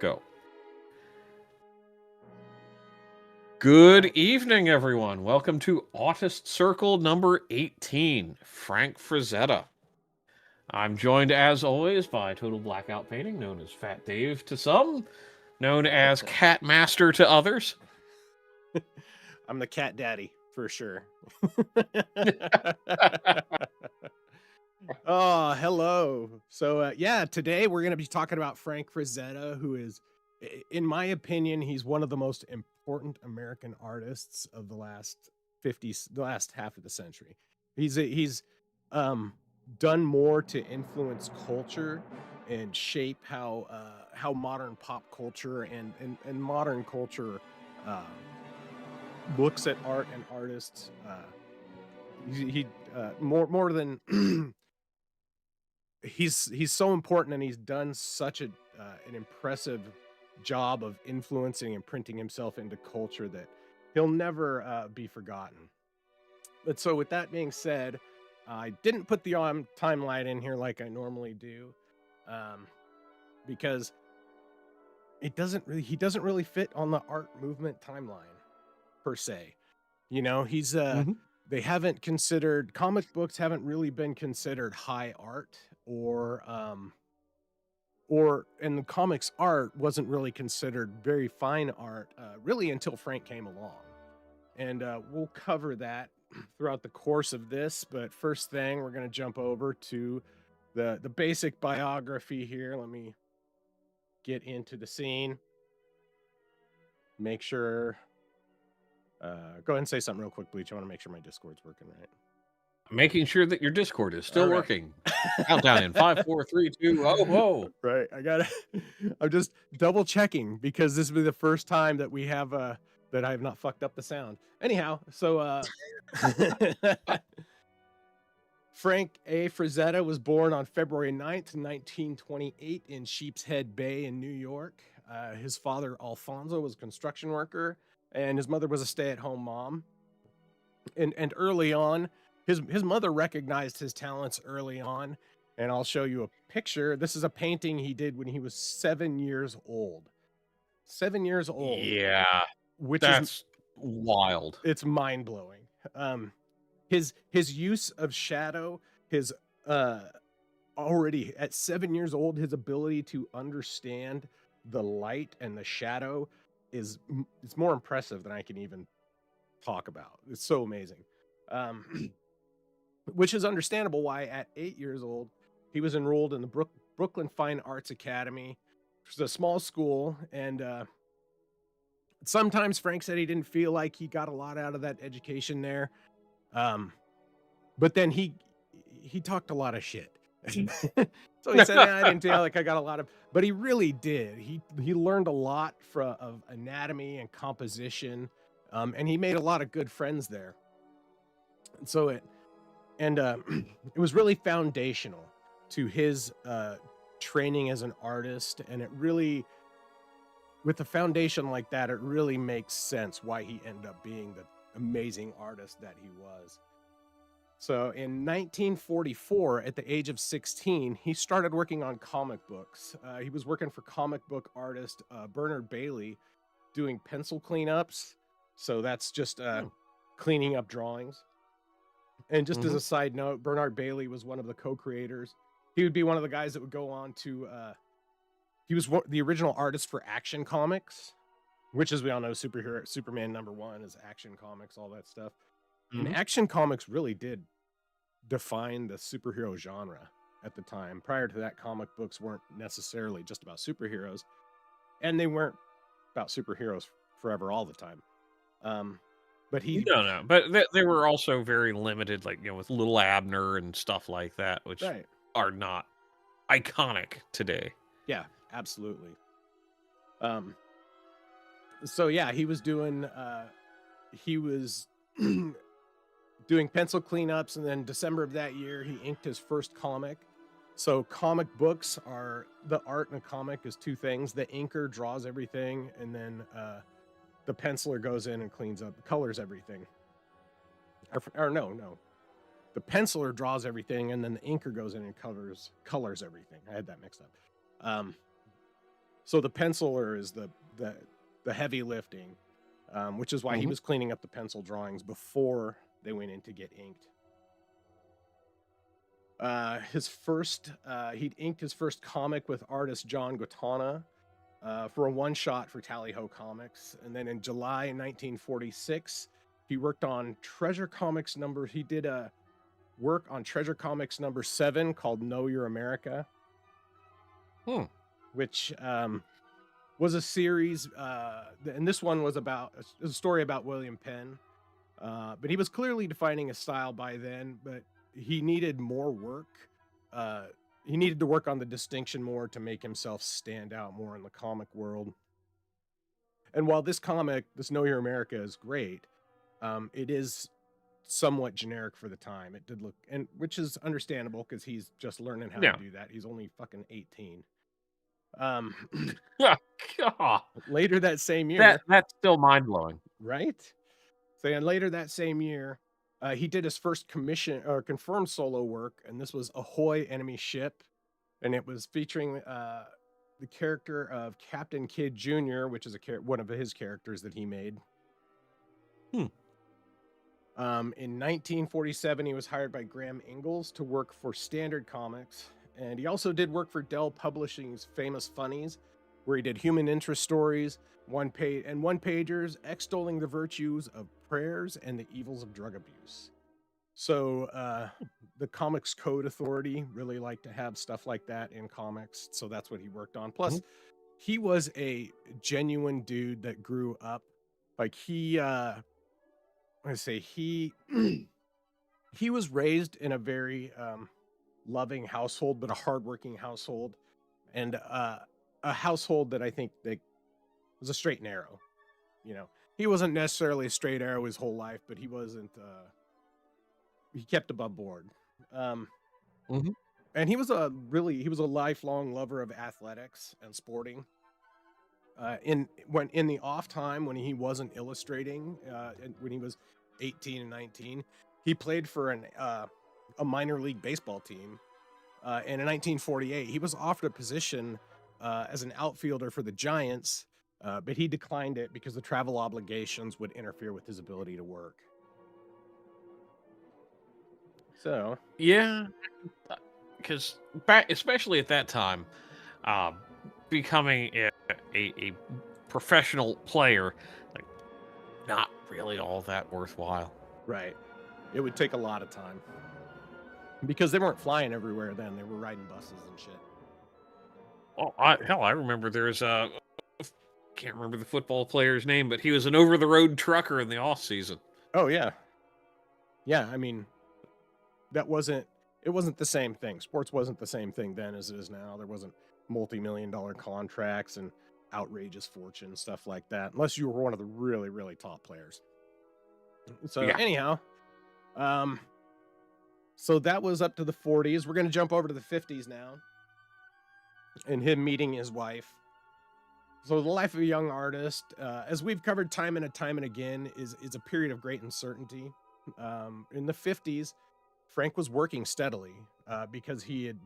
Go. Good evening, everyone. Welcome to Autist Circle number 18, Frank Frazetta. I'm joined, as always, by Total Blackout Painting, known as Fat Dave to some, known as Cat Master to others. I'm the cat daddy, for sure. Oh, hello. So, yeah, today we're going to be talking about Frank Frazetta, who is, in my opinion, he's one of the most important American artists of the last half of the century. He's done more to influence culture and shape how modern pop culture and modern culture looks at art and artists. He more than he's so important, and he's done such an impressive job of influencing and printing himself into culture that he'll never be forgotten. But so with that being said, I didn't put the timeline in here like I normally do, because he doesn't really fit on the art movement timeline per se. You know, he's they haven't considered, comic books haven't really been considered high art, or and the comics art wasn't really considered very fine art really until Frank came along. And we'll cover that throughout the course of this, but first thing, we're going to jump over to the basic biography here. Let me get into the scene. Make sure go ahead and say something real quick, Bleach. I want to make sure my Discord's working right. Making sure that your Discord is still working. Countdown in 5, 4, 3, 2, oh, whoa. Right. I'm just double checking because this will be the first time that we have that I have not fucked up the sound. Anyhow, so Frank A. Frazetta was born on February 9th, 1928 in Sheepshead Bay in New York. His father, Alfonso, was a construction worker, and his mother was a stay-at-home mom. And early on, his mother recognized his talents early on, and I'll show you a picture. This is a painting he did when he was 7 years old. 7 years old. Yeah, that's wild. It's mind-blowing. His use of shadow, his already at 7 years old, his ability to understand the light and the shadow it's more impressive than I can even talk about. It's so amazing. Which is understandable why at 8 years old he was enrolled in the Brooklyn Fine Arts Academy, which is a small school, and sometimes Frank said he didn't feel like he got a lot out of that education there. But then he talked a lot of shit. So he said, I didn't feel like I got a lot of, but he really did. He learned a lot of anatomy and composition, and he made a lot of good friends there. So it was really foundational to his training as an artist, and it really, with a foundation like that, it really makes sense why he ended up being the amazing artist that he was. So in 1944, at the age of 16, he started working on comic books. He was working for comic book artist Bernard Bailey, doing pencil cleanups. So that's just cleaning up drawings. And just as a side note, Bernard Bailey was one of the co-creators. He would be one of the guys that would go on to, he was the original artist for Action Comics, which, as we all know, Superman #1 is Action Comics, all that stuff. And Action Comics really did define the superhero genre at the time. Prior to that, comic books weren't necessarily just about superheroes, and they weren't about superheroes forever all the time. But but they were also very limited, like, with Little Abner and stuff like that, which are not iconic today. Yeah, absolutely. So yeah, he was doing doing pencil cleanups, and then December of that year, he inked his first comic. So comic books are, the art in a comic is two things. The inker draws everything, and then the penciler goes in and colors everything. Or no. The penciler draws everything, and then the inker goes in and colors everything. I had that mixed up. So the penciler is the heavy lifting, which is why he Mhm. was cleaning up the pencil drawings before they went in to get inked. He'd inked his first comic with artist John Gotana for a one-shot for Tally Ho Comics, and then in July 1946, he worked on Treasure Comics number. He did a work on Treasure Comics number 7 called Know Your America, Hmm. which was a series, and this one was about a story about William Penn. But he was clearly defining a style by then, but he needed more work. Uh, he needed to work on the distinction more to make himself stand out more in the comic world. And while this comic, this Know Your America, is great, it is somewhat generic for the time. It did look, and which is understandable because he's just learning how to Yeah. do that. He's only fucking 18. Um, Yeah. God. later that same That year, that's still mind blowing. right? So, and later that same year, he did his first commission or confirmed solo work, and this was Ahoy Enemy Ship, and it was featuring the character of Captain Kidd Jr., which is one of his characters that he made. Hmm. In 1947, he was hired by Graham Ingalls to work for Standard Comics, and he also did work for Dell Publishing's Famous Funnies, where he did human interest stories, one pagers extolling the virtues of prayers and the evils of drug abuse. So the Comics Code Authority really liked to have stuff like that in comics, so that's what he worked on. Plus, Mhm. he was a genuine dude that grew up. Like he he was raised in a very loving household, but a hardworking household, and a household that I think that was a straight and narrow. You know, he wasn't necessarily a straight arrow his whole life, but he wasn't. He kept above board, um, Mhm. and he was a lifelong lover of athletics and sporting. In the off time when he wasn't illustrating, and when he was 18 and 19, he played for a minor league baseball team. And in 1948, he was offered a position as an outfielder for the Giants, but he declined it because the travel obligations would interfere with his ability to work. So, Yeah, because back, especially at that time, um, becoming a professional player, like not really all that worthwhile. right, it would take a lot of time because they weren't flying everywhere then; they were riding buses and shit. Oh, hell, I remember there's a can't remember the football player's name, but he was an over the road trucker in the off season. Oh yeah, yeah. I mean, that wasn't it wasn't the same thing. Sports wasn't the same thing then as it is now. There wasn't multi-million-dollar contracts and outrageous fortune stuff like that, unless you were one of the really, really top players. So Yeah. anyhow, um, so that was up to the 40s. We're gonna jump over to the 50s now, and him meeting his wife. So the life of a young artist, as we've covered time and again, is a period of great uncertainty. In the 50s, Frank was working steadily because he had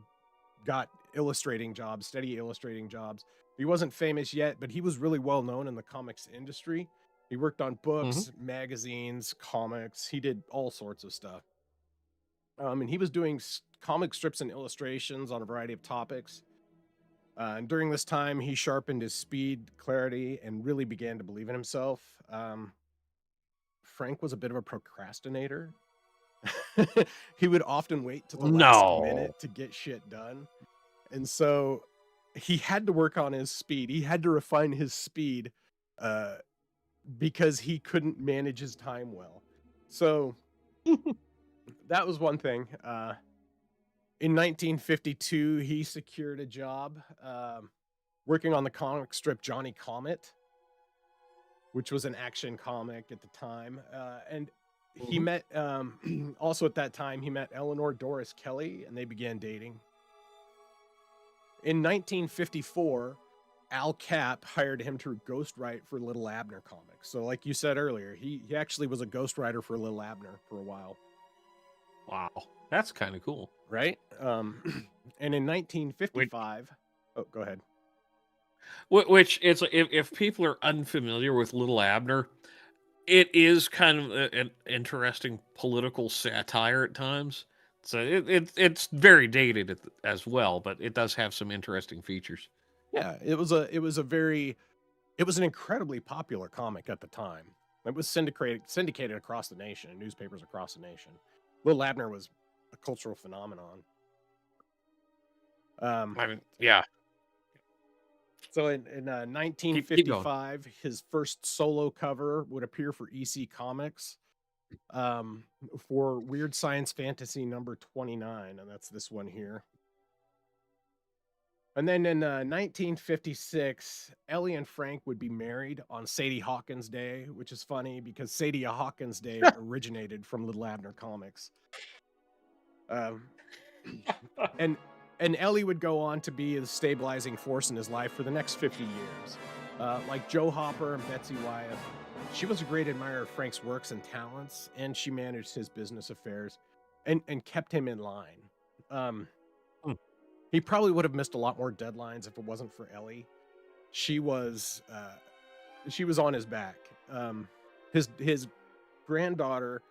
got illustrating jobs, steady illustrating jobs. He wasn't famous yet, but he was really well known in the comics industry. He worked on Hmm. books, magazines, comics. He did all sorts of stuff. And he was doing comic strips and illustrations on a variety of topics. And during this time, he sharpened his speed, clarity, and really began to believe in himself. Frank was a bit of a procrastinator. He would often wait to the last No. minute to get shit done. And so he had to work on his speed. He had to refine his speed uh, because he couldn't manage his time well. So that was one thing. In 1952, he secured a job working on the comic strip Johnny Comet, which was an action comic at the time. And he Mhm. met, also at that time, he met Eleanor Doris Kelly and they began dating. In 1954, Al Cap hired him to ghostwrite for Little Abner comics. So, like you said earlier, he actually was a ghostwriter for Little Abner for a while, Wow, that's kind of cool. right? And in Wait, 1955, oh, go ahead. Which it's if people are unfamiliar with Little Abner, it is kind of an interesting political satire at times. So it's very dated as well, but it does have some interesting features. Yeah, it was an incredibly popular comic at the time. It was syndicated across the nation in newspapers across the nation. Little Abner was a cultural phenomenon. Um, I mean, yeah. so in Keep going. 1955, his first solo cover would appear for EC Comics for Weird Science Fantasy number 29, and that's this one here. And then in 1956, Ellie and Frank would be married on Sadie Hawkins Day, which is funny because Sadie Hawkins Day originated from Little Abner comics. Um, and Ellie would go on to be the stabilizing force in his life for the next 50 years. Like Joe Hopper and Betsy Wyatt, she was a great admirer of Frank's works and talents, and she managed his business affairs and kept him in line. Hmm. He probably would have missed a lot more deadlines if it wasn't for Ellie. She was on his back. His granddaughter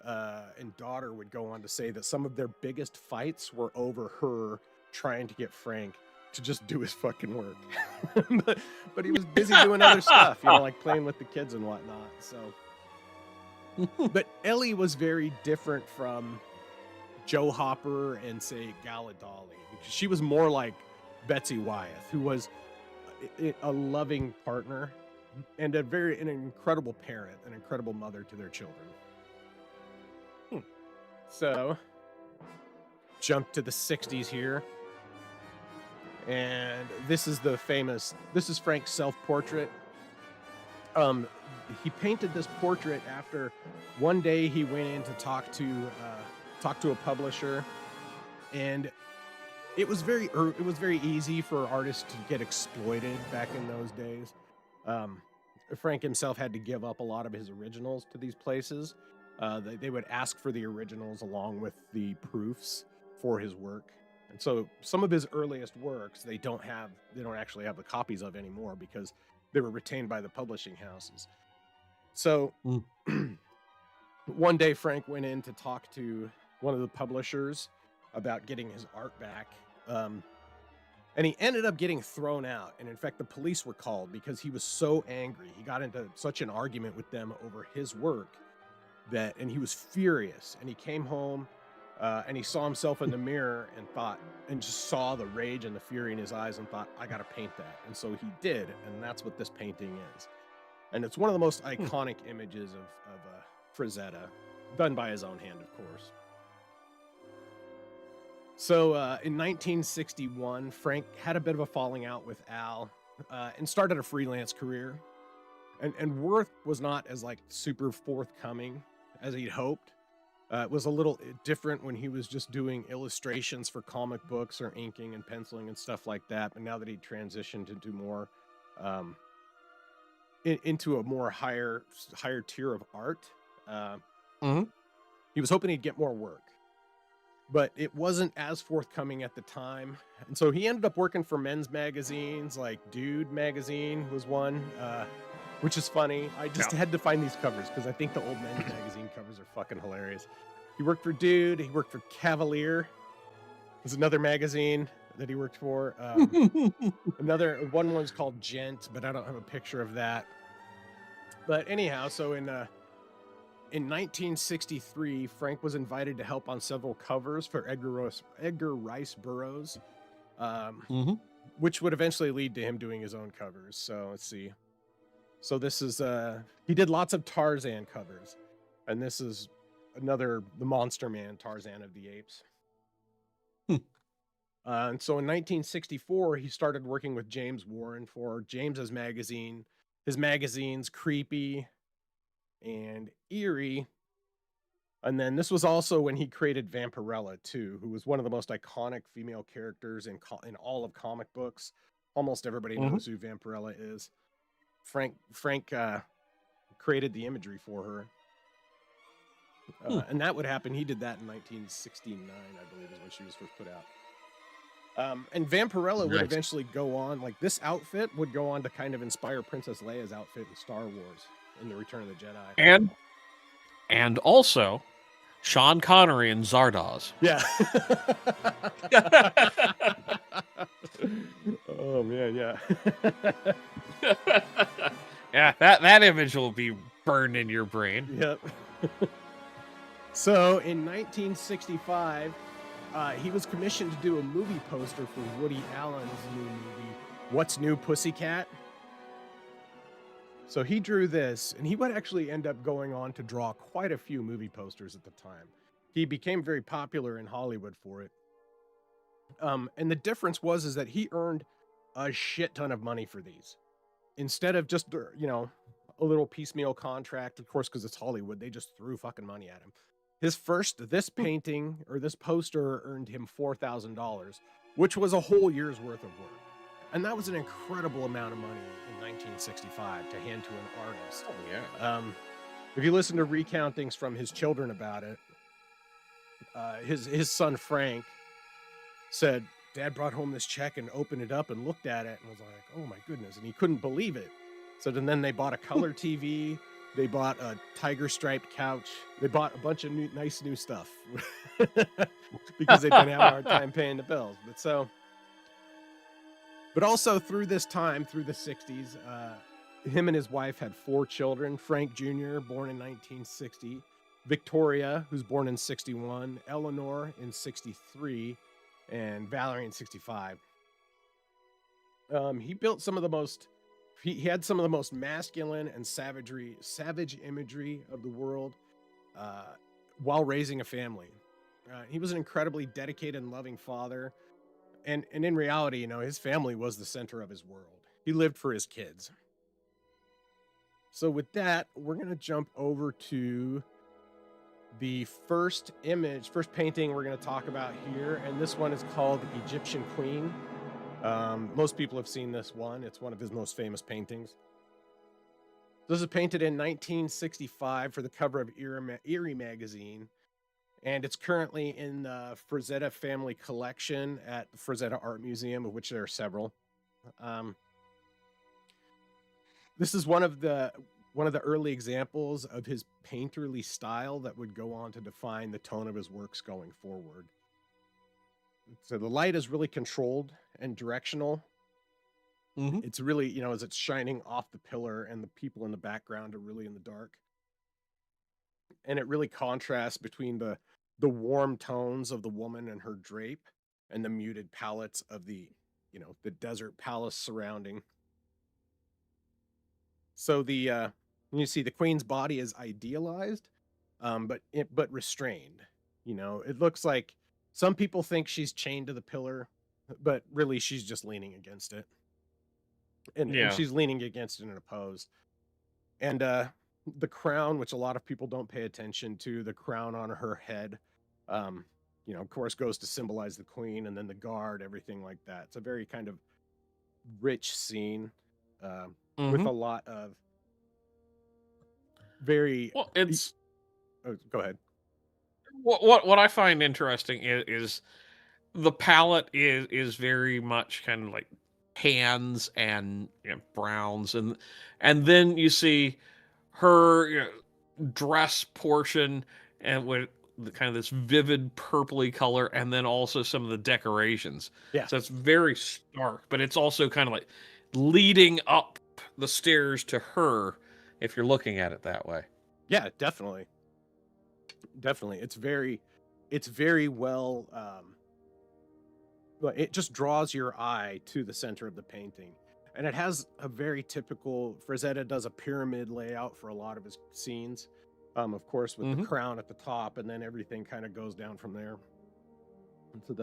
and daughter would go on to say that some of their biggest fights were over her trying to get Frank to just do his fucking work. but he was busy doing other stuff, like playing with the kids and whatnot. So, but Ellie was very different from Joe Hopper and say Gala Dolly, because she was more like Betsy Wyeth, who was a loving partner and an incredible parent, an incredible mother to their children. So, jump to the 60s here. And this is Frank's self-portrait. He painted this portrait after one day he went in to talk to a publisher, and it was very easy for artists to get exploited back in those days. Frank himself had to give up a lot of his originals to these places. They would ask for the originals along with the proofs for his work. And so some of his earliest works, they don't actually have the copies of anymore because they were retained by the publishing houses. So one day Frank went in to talk to one of the publishers about getting his art back. And he ended up getting thrown out. And in fact, the police were called because he was so angry. He got into such an argument with them over his work and he was furious. And he came home and he saw himself in the mirror and just saw the rage and the fury in his eyes and thought, I got to paint that. And so he did. And that's what this painting is. And it's one of the most iconic images of Frazetta, done by his own hand, of course. So in 1961, Frank had a bit of a falling out with Al and started a freelance career. And Worth was not as super forthcoming as he'd hoped. It was a little different when he was just doing illustrations for comic books or inking and penciling and stuff like that. But now that he'd transitioned into more into a more higher tier of art, he was hoping he'd get more work. But it wasn't as forthcoming at the time. And so he ended up working for men's magazines, like Dude magazine was one, which is funny. I just had to find these covers because I think the old men's magazine covers are fucking hilarious. He worked for Dude. He worked for Cavalier. There's another magazine that he worked for. Another one was called Gent, but I don't have a picture of that. But anyhow, so in 1963, Frank was invited to help on several covers for Edgar Rice Burroughs, which would eventually lead to him doing his own covers. So let's see. So this is he did lots of Tarzan covers, and this is the Monster Man, Tarzan of the Apes. And so in 1964, he started working with James Warren for James's magazine. His magazines Creepy and Eerie. And then this was also when he created Vampirella too, who was one of the most iconic female characters in all of comic books. Almost everybody knows who Vampirella is. Frank created the imagery for her. And that would happen. He did that in 1969, I believe, is when she was first put out. And Vampirella would Nice. eventually go on, like this outfit would go on to kind of inspire Princess Leia's outfit in Star Wars in The Return of the Jedi. And also Sean Connery and Zardoz. Yeah. Oh man, yeah. Yeah, that image will be burned in your brain. Yep. So in 1965, he was commissioned to do a movie poster for Woody Allen's new movie, What's New, Pussycat? So he drew this, and he would actually end up going on to draw quite a few movie posters at the time. He became very popular in Hollywood for it. And the difference is that he earned a shit ton of money for these. Instead of just, a little piecemeal contract, of course, because it's Hollywood, they just threw fucking money at him. This painting or this poster earned him $4,000, which was a whole year's worth of work. And that was an incredible amount of money in 1965 to hand to an artist. Oh, yeah. If you listen to recountings from his children about it, his son Frank said, Dad brought home this check and opened it up and looked at it and was like, oh my goodness. And he couldn't believe it. So then they bought a color TV. They bought a tiger striped couch. They bought a bunch of nice new stuff because they'd been having a hard time paying the bills. But also through this time, through the 60s, him and his wife had 4 children. Frank Jr., born in 1960. Victoria, who's born in 61. Eleanor in 63. And Valerie in 65. He built some of the most... He had some of the most masculine and savage imagery of the world while raising a family. He was an incredibly dedicated and loving father. And in reality, his family was the center of his world. He lived for his kids. So with that, we're going to jump over to the first painting we're going to talk about here. And this one is called Egyptian Queen. Most people have seen this one. It's one of his most famous paintings. This was painted in 1965 for the cover of Eerie magazine, and it's currently in the Frazetta family collection at the Frazetta Art Museum, of which there are several. This is one of the early examples of his painterly style that would go on to define the tone of his works going forward. So the light is really controlled and directional. Mm-hmm. It's really, as it's shining off the pillar and the people in the background are really in the dark. And it really contrasts between the warm tones of the woman and her drape and the muted palettes of the desert palace surrounding. So you see the queen's body is idealized, but restrained. It looks like some people think she's chained to the pillar, but really she's just leaning against it. And she's leaning against it in a pose. And the crown, which a lot of people don't pay attention to, the crown on her head, of course, goes to symbolize the queen, and then the guard, everything like that. It's a very kind of rich scene with a lot of very... Well, it's... Oh, go ahead. What I find interesting is the palette is very much kind of like tans and browns, and then you see her dress portion and with kind of this vivid purpley color, and then also some of the decorations. Yeah. So it's very stark, but it's also kind of like leading up the stairs to her if you're looking at it that way. Yeah, definitely. It's very well, it just draws your eye to the center of the painting. And it has a very typical, Frazetta does a pyramid layout for a lot of his scenes. Of course, with the crown at the top, and then everything kind of goes down from there. And so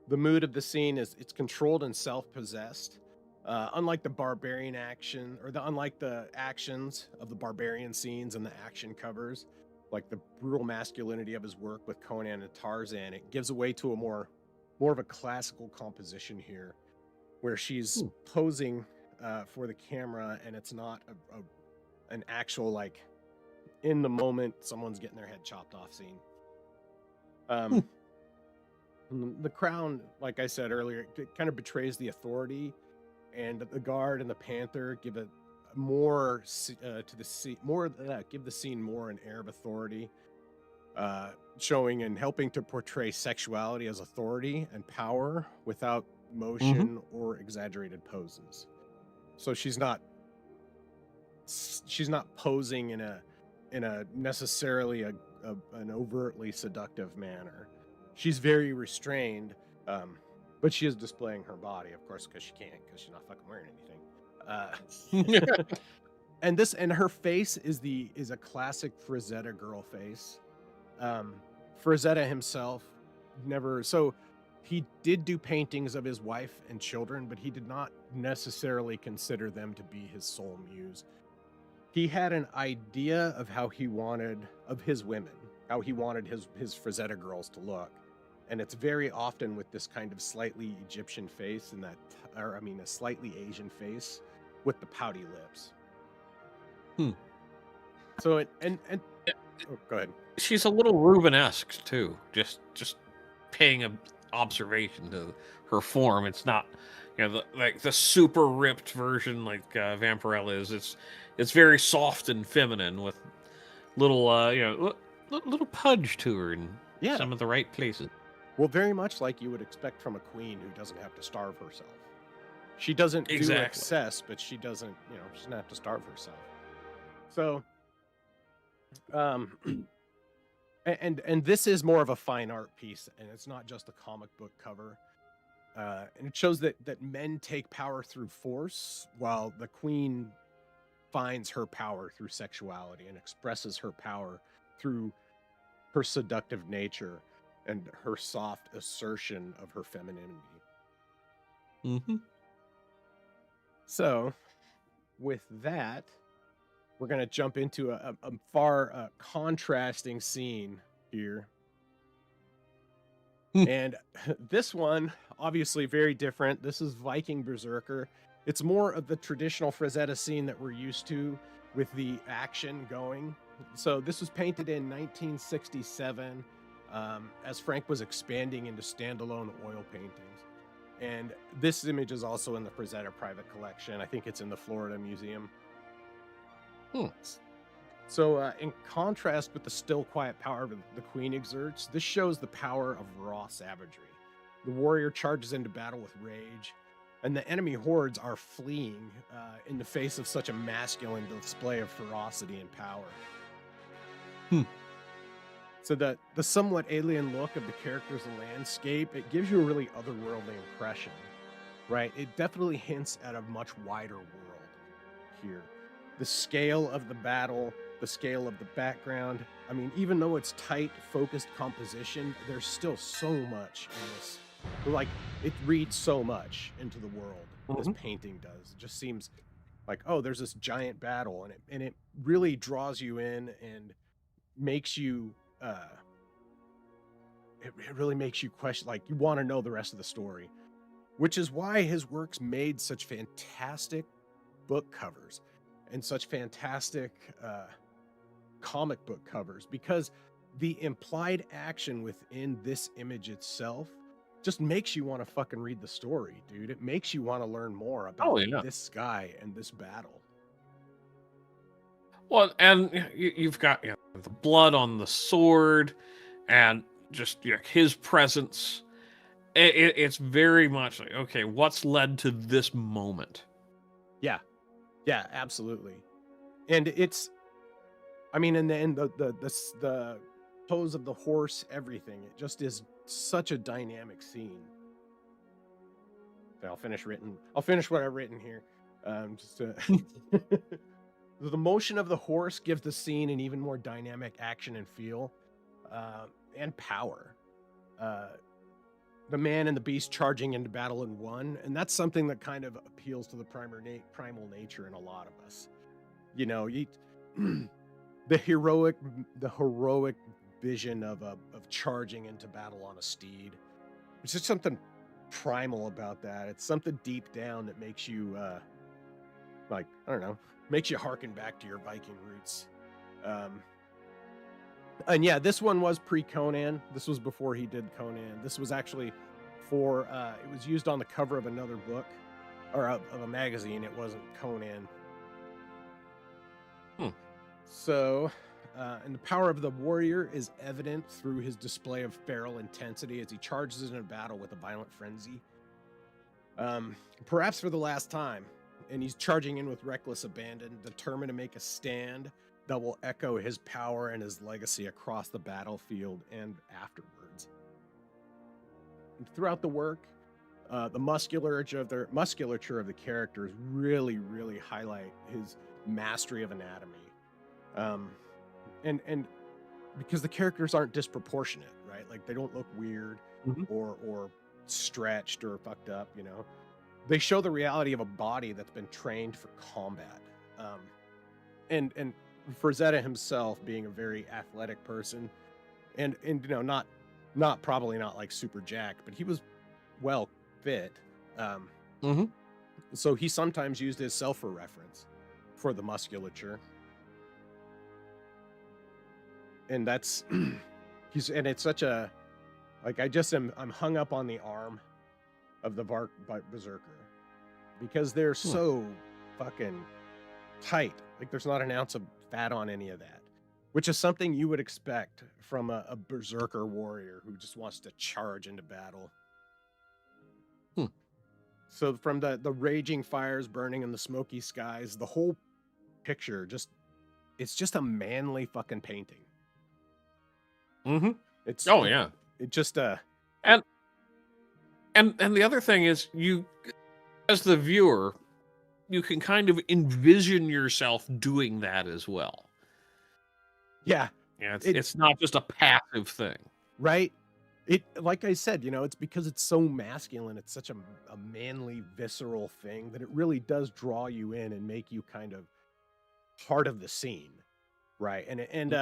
the mood of the scene it's controlled and self-possessed. Unlike the barbarian action, unlike the actions of the barbarian scenes and the action covers, like the brutal masculinity of his work with Conan and Tarzan, it gives away to a more of a classical composition here, where she's posing for the camera, and it's not an actual, like, in the moment someone's getting their head chopped off scene. The crown, like I said earlier, it kind of betrays the authority, and the guard and the panther give it more to the scene, give the scene more an air of authority, showing and helping to portray sexuality as authority and power without Hmm. motion or exaggerated poses. So she's not posing in a necessarily an overtly seductive manner. She's very restrained, but she is displaying her body, of course, because she can't, because she's not fucking wearing anything. And her face is a classic Frazetta girl face. Um, Frazetta himself never so he did do paintings of his wife and children, but he did not necessarily consider them to be his sole muse. He had an idea of how he wanted of his women, how he wanted his Frazetta girls to look. And it's very often with this kind of slightly Egyptian face and a slightly Asian face with the pouty lips. Hmm. So oh, go ahead. She's a little Rubenesque too. Just paying an observation to her form. It's not, like the super ripped version like Vampirella is. It's very soft and feminine with little little pudge to her in Yeah. some of the right places. Well, very much like you would expect from a queen who doesn't have to starve herself. She doesn't do Exactly. excess, but she doesn't, she doesn't have to starve herself. So, and this is more of a fine art piece, and it's not just a comic book cover. And it shows that men take power through force, while the queen finds her power through sexuality and expresses her power through her seductive nature and her soft assertion of her femininity. Mm-hmm. So, with that, we're going to jump into a far contrasting scene here. And this one, obviously very different. This is Viking Berserker. It's more of the traditional Frazetta scene that we're used to with the action going. So this was painted in 1967 as Frank was expanding into standalone oil paintings. And this image is also in the Frazetta private collection. I think it's in the Florida Museum. So in contrast with the still quiet power the queen exerts, this shows the power of raw savagery. The warrior charges into battle with rage, and the enemy hordes are fleeing in the face of such a masculine display of ferocity and power. So the somewhat alien look of the characters and landscape, it gives you a really otherworldly impression, right? It definitely hints at a much wider world here. The scale of the battle, the scale of the background. I mean, even though it's tight, focused composition, there's still so much in this. Like, it reads so much into the world. This painting does. It just seems like, oh, there's this giant battle, and it really draws you in and makes you. It really makes you question, like, you want to know the rest of the story, which is why his works made such fantastic book covers and such fantastic comic book covers, because the implied action within this image itself just makes you want to fucking read the story, dude. It makes you want to learn more about this guy and this battle. Well, and you've got the blood on the sword, and just his presence. It's very much like, okay, what's led to this moment? Yeah, absolutely. And it's, I mean, and then the pose of the horse, everything. It just is such a dynamic scene. Okay, I'll finish what I've written here. The motion of the horse gives the scene an even more dynamic action and feel, and power. The man and the beast charging into battle in one, and that's something that kind of appeals to the primal nature in a lot of us. The heroic vision of charging into battle on a steed. There's just something primal about that. It's something deep down that makes you makes you harken back to your Viking roots. And yeah, this one was pre-Conan. This was before he did Conan. This was actually for, it was used on the cover of another book, or of a magazine. It wasn't Conan. So, and the power of the warrior is evident through his display of feral intensity as he charges in a battle with a violent frenzy. Perhaps for the last time, and he's charging in with reckless abandon, determined to make a stand that will echo his power and his legacy across the battlefield and afterwards. And throughout the work, the musculature of the characters really highlight his mastery of anatomy. And because the characters aren't disproportionate, right? Like they don't look weird or stretched or fucked up, you know. They show the reality of a body that's been trained for combat. And Frazetta himself being a very athletic person, and you know, not probably not like super jacked, but he was well fit. So he sometimes used himself for reference for the musculature. And that's and it's such a, like, I'm hung up on the arm of the berserker because they're so fucking tight. Like there's not an ounce of fat on any of that, which is something you would expect from a berserker warrior who just wants to charge into battle. So from the raging fires burning in the smoky skies, the whole picture it's just a manly fucking painting. It's it just and the other thing is, you as the viewer, you can kind of envision yourself doing that as well. Yeah, it's not just a passive thing, right? It, like I said, you know, it's because it's so masculine. It's such a manly, visceral thing that it really does draw you in and make you kind of part of the scene, right? And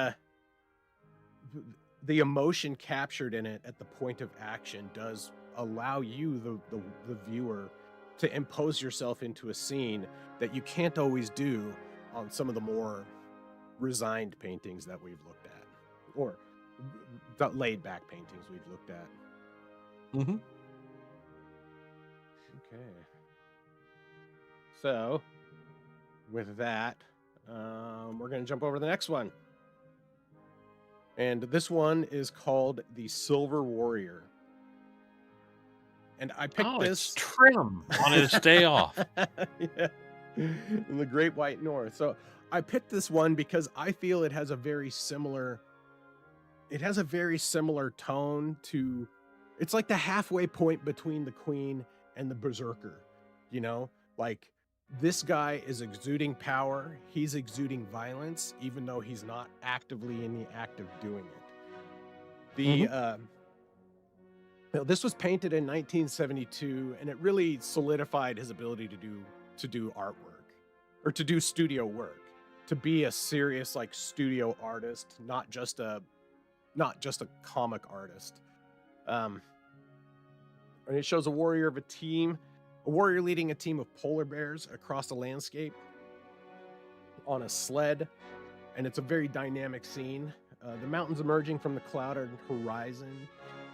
the emotion captured in it at the point of action does allow you, the viewer, to impose yourself into a scene that you can't always do on some of the more resigned paintings that we've looked at, or the laid back paintings we've looked at. Okay. So with that, we're going to jump over to the next one. And this one is called The Silver Warrior. And I picked this. It's Trim on his day off. Yeah. In the Great White North. So I picked this one because I feel it has a very similar tone to, it's like the halfway point between the Queen and the Berserker, you know, like this guy is exuding power. He's exuding violence, even though he's not actively in the act of doing it. This was painted in 1972, and it really solidified his ability to do artwork, or to do studio work, to be a serious like studio artist, not just a comic artist. And it shows a warrior leading a team of polar bears across a landscape on a sled, and it's a very dynamic scene. The mountains emerging from the clouded horizon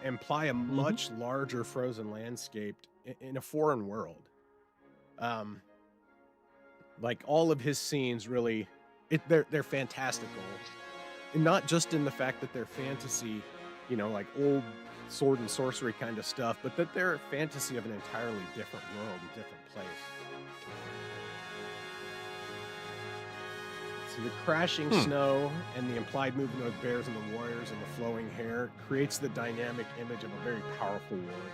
imply a much larger frozen landscape in a foreign world. Like all of his scenes really, they're fantastical, and not just in the fact that they're fantasy, you know, like old sword and sorcery kind of stuff, but that they're a fantasy of an entirely different world, a different place. So the crashing snow and the implied movement of bears and the warriors and the flowing hair creates the dynamic image of a very powerful warrior.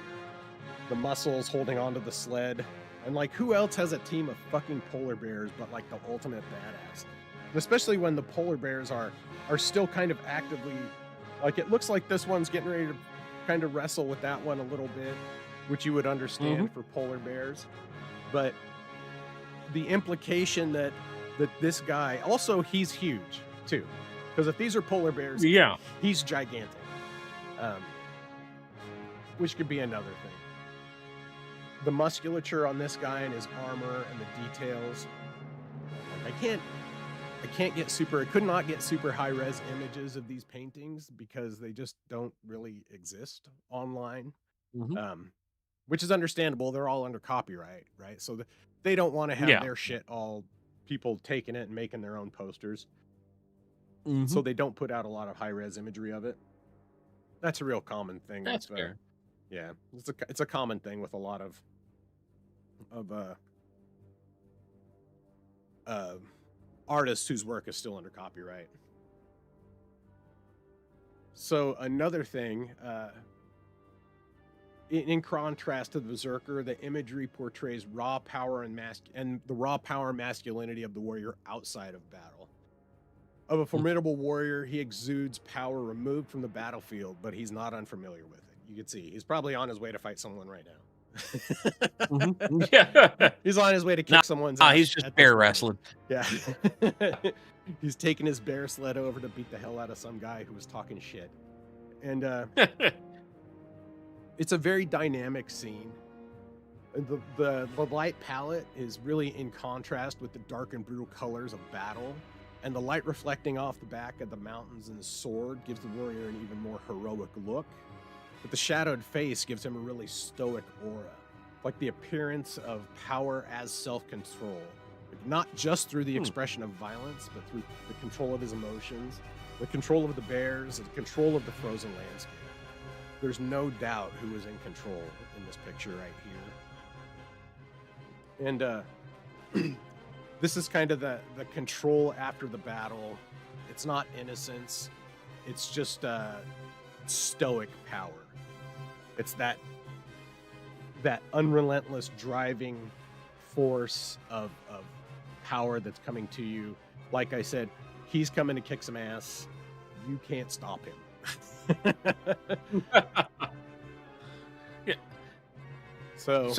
The muscles holding onto the sled, and like who else has a team of fucking polar bears but like the ultimate badass? And especially when the polar bears are still kind of actively, like it looks like this one's getting ready to kind of wrestle with that one a little bit, which you would understand for polar bears. But the implication that this guy, also he's huge too, because if these are polar bears, he's gigantic, which could be another thing. The musculature on this guy and his armor and the details, I could not get super high res images of these paintings because they just don't really exist online. Mhm. Which is understandable. They're all under copyright, right? So they don't want to have Yeah. their shit all people taking it and making their own posters. So Mhm. they don't put out a lot of high res imagery of it. That's a real common thing with That's fair. yeah, it's a common thing with a lot of uh artists whose work is still under copyright. So another thing, in contrast to the Berserker, the imagery portrays raw power and the raw power and masculinity of the warrior outside of battle. Of a Mm. formidable warrior, he exudes power removed from the battlefield, but he's not unfamiliar with it. You can see he's probably on his way to fight someone right Mhm. now. Yeah. He's on his way to Nah, kick someone's he's ass just at this bear moment. wrestling. Yeah. He's taking his bear sled over to beat the hell out of some guy who was talking shit. And it's a very dynamic scene. The light palette is really in contrast with the dark and brutal colors of battle, and the light reflecting off the back of the mountains and the sword gives the warrior an even more heroic look. But the shadowed face gives him a really stoic aura, like the appearance of power as self-control. Like not just through the expression of violence, but through the control of his emotions, the control of the bears, and the control of the frozen landscape. There's no doubt who is in control in this picture right here. And this is kind of the control after the battle. It's not innocence. It's just stoic power. It's that unrelentless driving force of power that's coming to you. Like I said, he's coming to kick some ass. You can't stop him. Yeah. So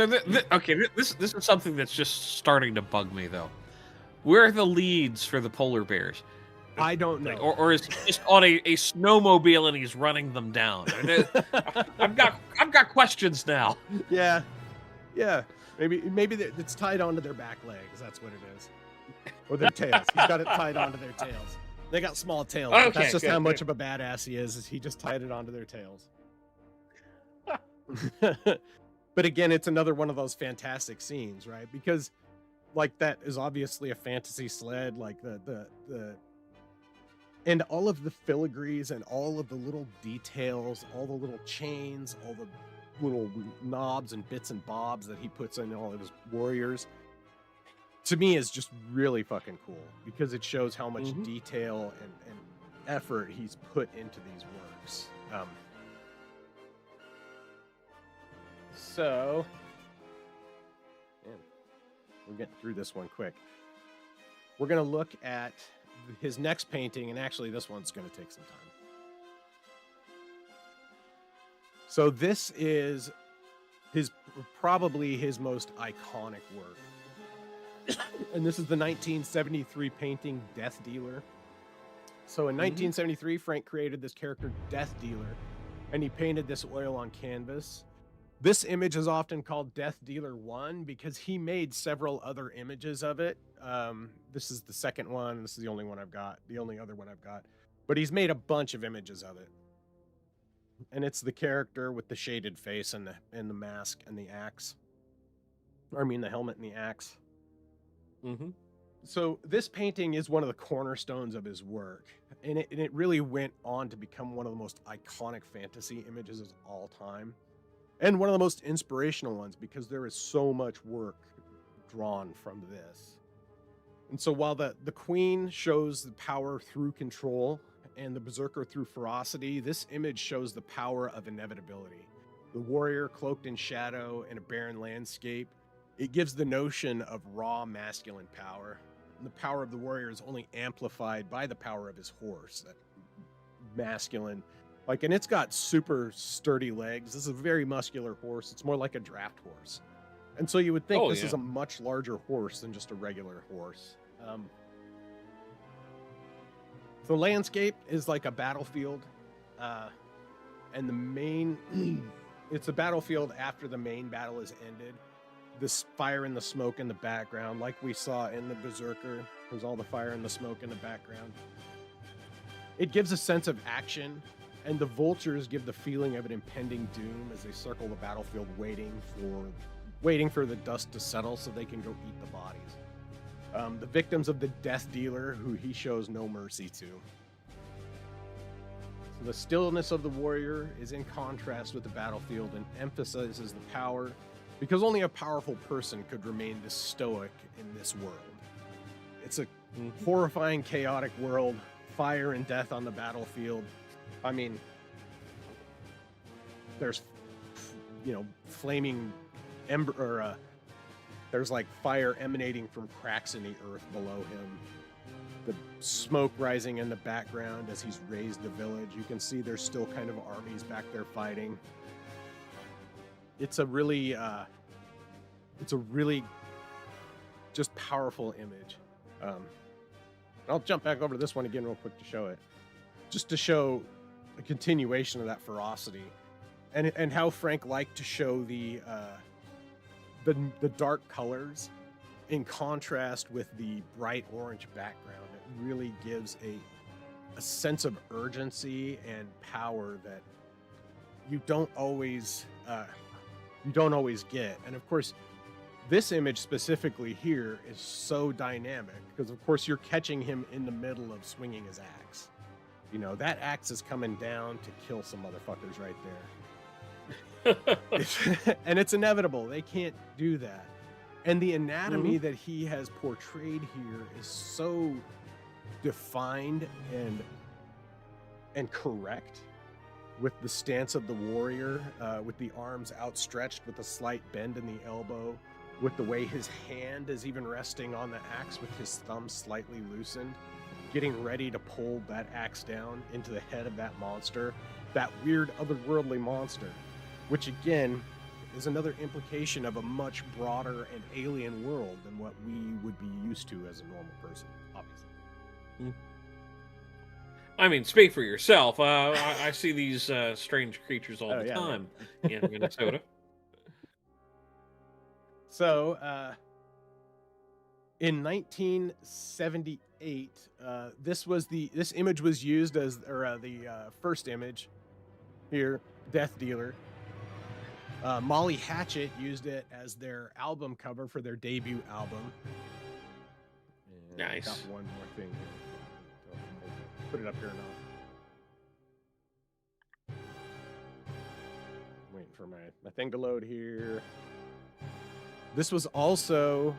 Okay, this is something that's just starting to bug me though. Where are the leads for the polar bears? I don't know. Or is he just on a snowmobile and he's running them down? I've got questions now. Yeah. Maybe it's tied onto their back legs. That's what it is, or their tails. He's got it tied onto their tails. They got small tails. But Okay, that's just good, how much good. of a badass he is he just tied it onto their tails. But again, it's another one of those fantastic scenes, right? Because like that is obviously a fantasy sled, like the and all of the filigrees and all of the little details, all the little chains, all the little knobs and bits and bobs that he puts in all of his warriors, to me is just really fucking cool because it shows how much detail and effort he's put into these works. So, man, we're getting through this one quick. We're going to look at his next painting, and actually this one's going to take some time. So this is probably his most iconic work. And this is the 1973 painting Death Dealer. So in 1973, Frank created this character Death Dealer, and he painted this oil on canvas. This image is often called Death Dealer 1 because he made several other images of it. This is the second one. This is the only one I've got, the only other one I've got. But he's made a bunch of images of it. And it's the character with the shaded face and the mask and the axe. I mean, the helmet and the axe. So this painting is one of the cornerstones of his work. And it really went on to become one of the most iconic fantasy images of all time. And one of the most inspirational ones because there is so much work drawn from this. And so while the queen shows the power through control and the berserker through ferocity, this image shows the power of inevitability. The warrior cloaked in shadow in a barren landscape. It gives the notion of raw masculine power. And the power of the warrior is only amplified by the power of his horse, that masculine. And it's got super sturdy legs. This is a very muscular horse. It's more like a draft horse. And so you would think this is a much larger horse than just a regular horse. The landscape is like a battlefield. And the main, it's a battlefield after the main battle is ended. This fire and the smoke in the background, like we saw in the Berserker. There's all the fire and the smoke in the background. It gives a sense of action, and the vultures give the feeling of an impending doom as they circle the battlefield waiting for the dust to settle so they can go eat the bodies. The victims of the death dealer, who he shows no mercy to. So the stillness of the warrior is in contrast with the battlefield and emphasizes the power, because only a powerful person could remain this stoic in this world. It's a horrifying, chaotic world, fire and death on the battlefield. I mean, there's, flaming ember, or there's like fire emanating from cracks in the earth below him. The smoke rising in the background as he's raised the village. You can see there's still kind of armies back there fighting. It's a really just powerful image. I'll jump back over to this one again real quick to show it, just to show a continuation of that ferocity, and how Frank liked to show the dark colors in contrast with the bright orange background. It really gives a sense of urgency and power that you don't always get. And of course, this image specifically here is so dynamic because, of course, you're catching him in the middle of swinging his axe. That axe is coming down to kill some motherfuckers right there. And it's inevitable. They can't do that. And the anatomy that he has portrayed here is so defined and correct, with the stance of the warrior, with the arms outstretched with a slight bend in the elbow, with the way his hand is even resting on the axe with his thumb slightly loosened, getting ready to pull that axe down into the head of that monster, that weird otherworldly monster, which again is another implication of a much broader and alien world than what we would be used to as a normal person, obviously. I mean, speak for yourself. I see these strange creatures all the time in Minnesota. So, in 1978, this image was used as, the first image here, Death Dealer. Molly Hatchet used it as their album cover for their debut album. And Nice. Got one more thing here. Put it up here now. Waiting for my thing to load here. This was also,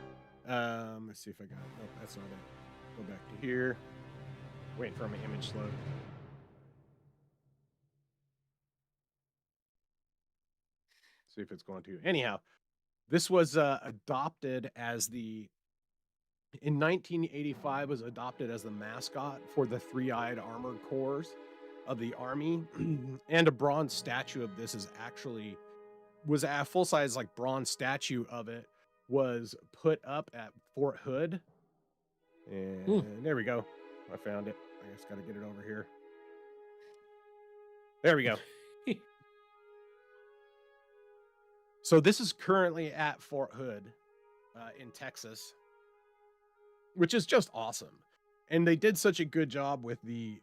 let's see if I got it. No, that's not it. Go back to here. Waiting for my image to load. See if it's going to. Anyhow, this was adopted as in 1985 was adopted as the mascot for the three-eyed armored corps of the army. And a bronze statue of this was a full-size bronze statue of it was put up at Fort Hood. And there we go. I found it. I just got to get it over here. There we go. So this is currently at Fort Hood in Texas, which is just awesome. And they did such a good job with the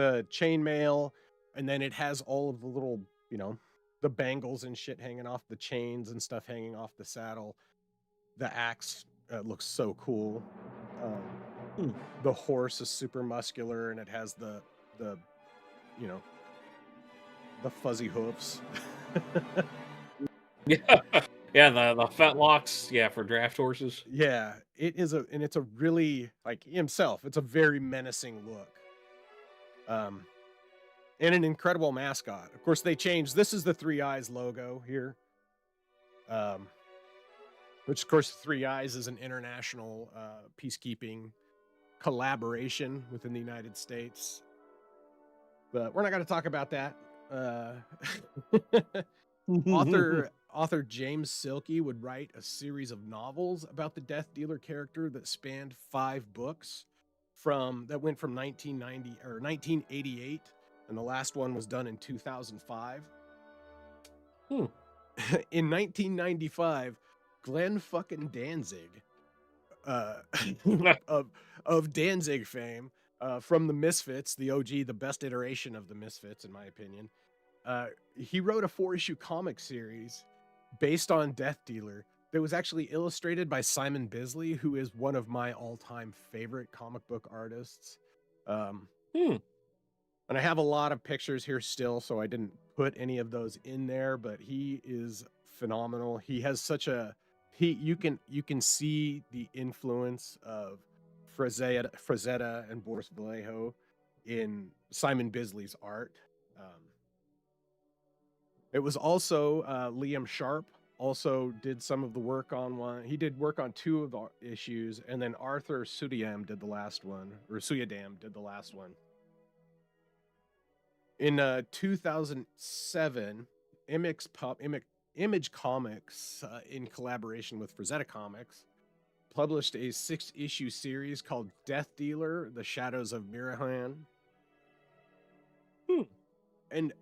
chainmail, and then it has all of the little, the bangles and shit hanging off the chains and stuff hanging off the saddle. The axe looks so cool. The horse is super muscular, and it has the fuzzy hoofs. Yeah, the fetlocks, for draft horses. Yeah, it's a really, himself, it's a very menacing look. And an incredible mascot. Of course, they changed. This is the Three Eyes logo here. Which, of course, Three Eyes is an international peacekeeping collaboration within the United States. But we're not going to talk about that. Author James Silke would write a series of novels about the Death Dealer character that spanned 5 books that went from 1990 or 1988, and the last one was done in 2005. In 1995, Glenn fucking Danzig uh, of Danzig fame, from the Misfits, the OG, the best iteration of the Misfits, in my opinion. He wrote a 4-issue comic series based on Death Dealer that was actually illustrated by Simon Bisley, who is one of my all-time favorite comic book artists. Um, Hmm. and I have a lot of pictures here still, so I didn't put any of those in there, but he is phenomenal. He has such a you can see the influence of Frazetta and Boris Vallejo in Simon Bisley's art. Um, it was also Liam Sharp also did some of the work on one. He did work on 2 of the issues, and then Arthur Sudayam did the last one, or Suyadam did the last one. In 2007, Image Comics, in collaboration with Frazetta Comics, published a 6-issue series called Death Dealer: The Shadows of Mirahan. And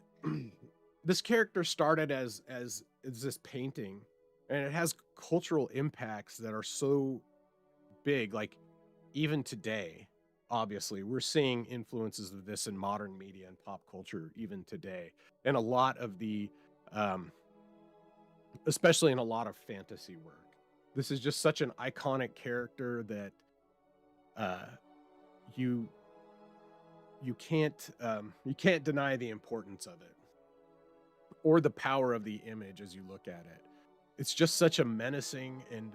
this character started as this painting, and it has cultural impacts that are so big. Like, even today, obviously, we're seeing influences of this in modern media and pop culture even today, and a lot of the especially in a lot of fantasy work. This is just such an iconic character that you can't deny the importance of it or the power of the image as you look at it. It's just such a menacing and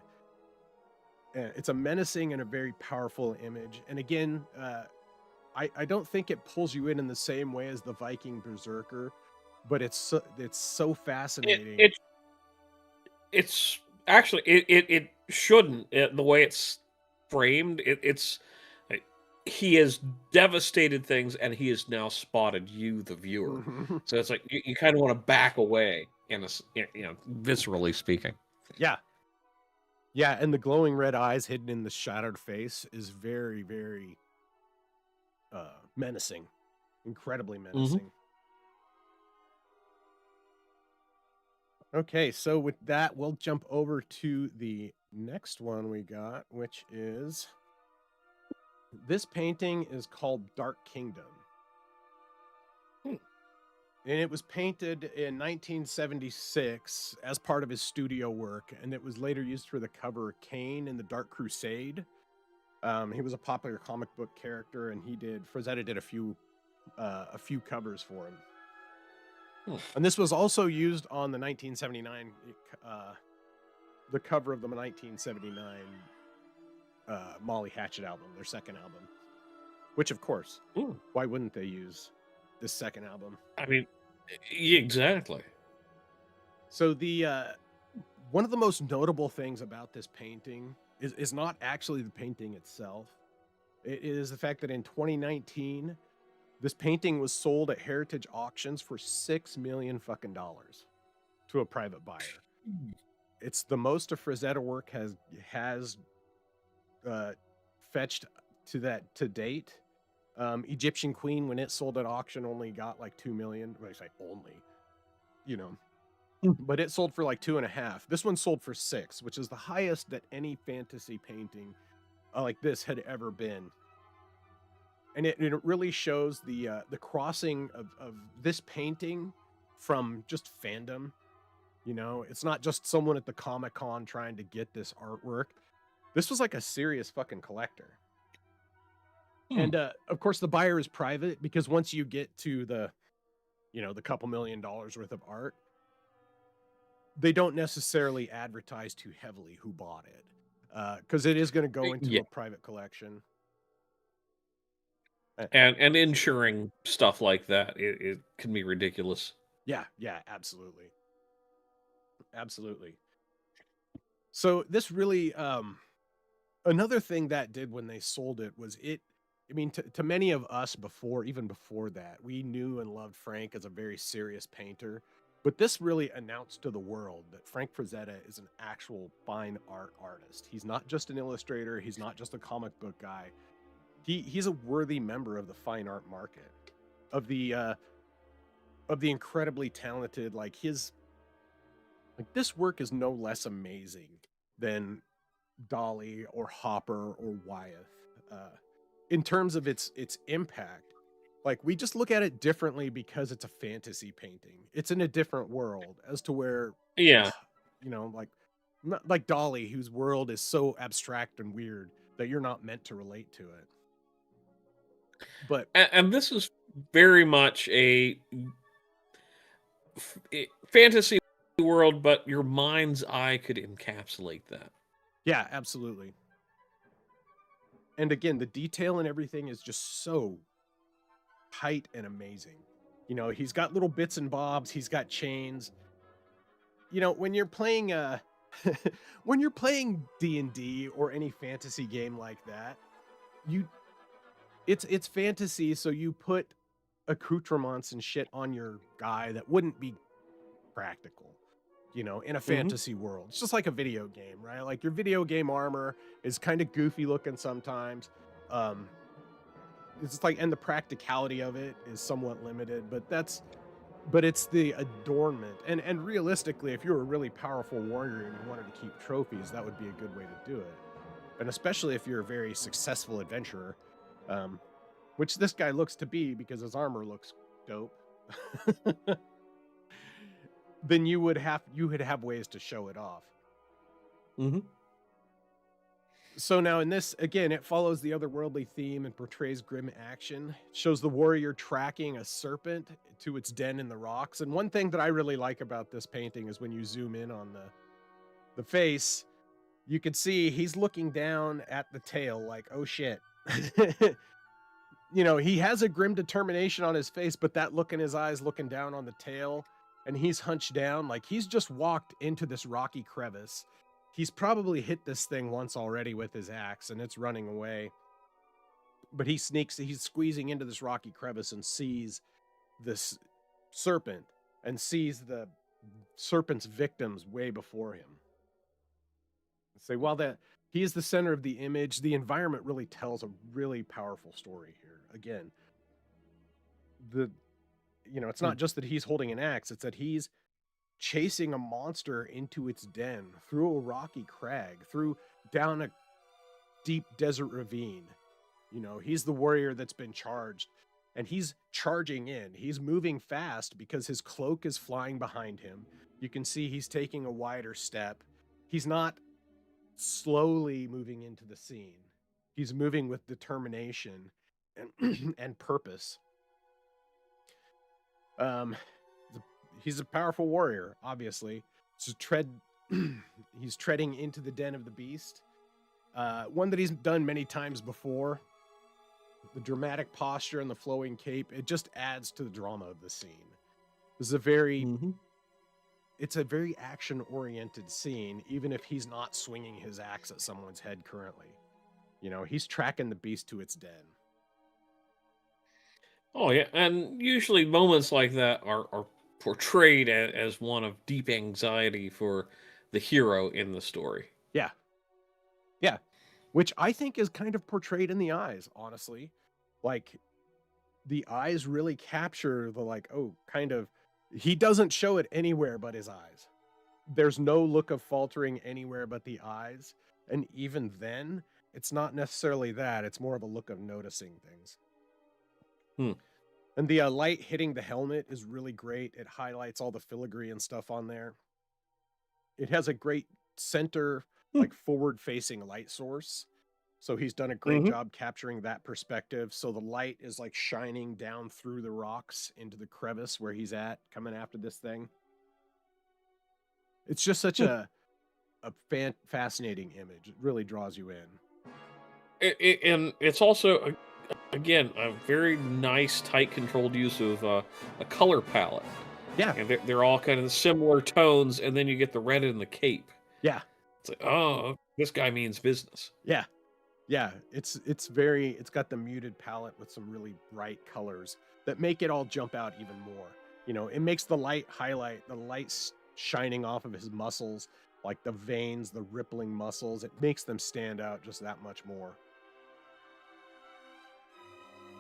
it's a menacing and a very powerful image. And again, I don't think it pulls you in the same way as the Viking Berserker, but it's so fascinating. It's actually it shouldn't, the way it's framed. It's he has devastated things, and he has now spotted you, the viewer. So it's like you kind of want to back away, viscerally speaking. Yeah. Yeah, and the glowing red eyes hidden in the shadowed face is very, very menacing. Incredibly menacing. Okay, so with that, we'll jump over to the next one we got, which is this painting is called Dark Kingdom. And it was painted in 1976 as part of his studio work, and it was later used for the cover Kane in the Dark Crusade. He was a popular comic book character, and Frazetta did a few covers for him. And this was also used on the 1979, the cover of the 1979 Molly Hatchet album, their second album. Which, of course, why wouldn't they use this second album? I mean, exactly. So the one of the most notable things about this painting is not actually the painting itself. It is the fact that in 2019, this painting was sold at heritage auctions for $6 million to a private buyer. It's the most a Frazetta work has fetched to date. Egyptian Queen, when it sold at auction, only got like 2 million. When I say only, but it sold for like 2.5. This one sold for 6, which is the highest that any fantasy painting like this had ever been. And it really shows the crossing of this painting from just fandom. It's not just someone at the Comic-Con trying to get this artwork. This was like a serious fucking collector. And of course, the buyer is private, because once you get to the couple $1 million worth of art, they don't necessarily advertise too heavily who bought it, because it is going to go into a private collection. And ensuring stuff like that, it can be ridiculous. Yeah, absolutely. So this really, another thing that did when they sold it was to many of us even before that, we knew and loved Frank as a very serious painter. But this really announced to the world that Frank Frazetta is an actual fine art artist. He's not just an illustrator. He's not just a comic book guy. He's a worthy member of the fine art market, of the incredibly talented. This work is no less amazing than Dolly or Hopper or Wyeth. In terms of its impact, like we just look at it differently because it's a fantasy painting. It's in a different world as to where, Yeah. like not like Dolly, whose world is so abstract and weird that you're not meant to relate to it. But And this is very much fantasy world, but your mind's eye could encapsulate that. yeah, absolutely. And again, the detail and everything is just so tight and amazing. He's got little bits and bobs, he's got chains. When you're playing when you're playing D&D or any fantasy game like that, you it's fantasy, so you put accoutrements and shit on your guy that wouldn't be practical, in a Hmm. fantasy world. It's just like a video game, right? Like your video game armor is kind of goofy looking sometimes. Um it's just like, and the practicality of it is somewhat limited, but it's the adornment. And realistically, if you're a really powerful warrior and you wanted to keep trophies, that would be a good way to do it. And especially if you're a very successful adventurer, um, which this guy looks to be because his armor looks dope. Then you would have ways to show it off. Hmm. So now in this, again, it follows the otherworldly theme and portrays grim action. It shows the warrior tracking a serpent to its den in the rocks. And one thing that I really like about this painting is when you zoom in on the face, you can see he's looking down at the tail like, oh shit. He has a grim determination on his face, but that look in his eyes looking down on the tail, and he's hunched down like he's just walked into this rocky crevice. He's probably hit this thing once already with his axe and it's running away. But he's squeezing into this rocky crevice and sees this serpent and sees the serpent's victims way before him. Say, while that he is the center of the image, the environment really tells a really powerful story here. Again, it's not just that he's holding an axe, it's that he's chasing a monster into its den through a rocky crag, down a deep desert ravine. He's the warrior that's been charged, and he's charging in. He's moving fast because his cloak is flying behind him. You can see he's taking a wider step. He's not slowly moving into the scene. He's moving with determination and and purpose. Um, he's a powerful warrior, obviously. So he's treading into the den of the beast. One that he's done many times before. The dramatic posture and the flowing cape, it just adds to the drama of the scene. This is it's a very action-oriented scene, even if he's not swinging his axe at someone's head currently. He's tracking the beast to its den. Oh yeah, and usually moments like that are portrayed as one of deep anxiety for the hero in the story. Yeah. Yeah. Which I think is kind of portrayed in the eyes, honestly. Like, the eyes really capture the, like, he doesn't show it anywhere but his eyes. There's no look of faltering anywhere but the eyes. And even then, it's not necessarily that. It's more of a look of noticing things. And the light hitting the helmet is really great. It highlights all the filigree and stuff on there. It has a great center, like forward-facing light source. So he's done a great job capturing that perspective. So the light is like shining down through the rocks into the crevice where he's at, coming after this thing. It's just such a fascinating image. It really draws you in. And it's also, again, a very nice, tight, controlled use of a color palette. Yeah. And they're all kind of similar tones, and then you get the red in the cape. Yeah. It's like, oh, this guy means business. Yeah. Yeah. It's got the muted palette with some really bright colors that make it all jump out even more. It makes the light highlight, the light shining off of his muscles, like the veins, the rippling muscles. It makes them stand out just that much more.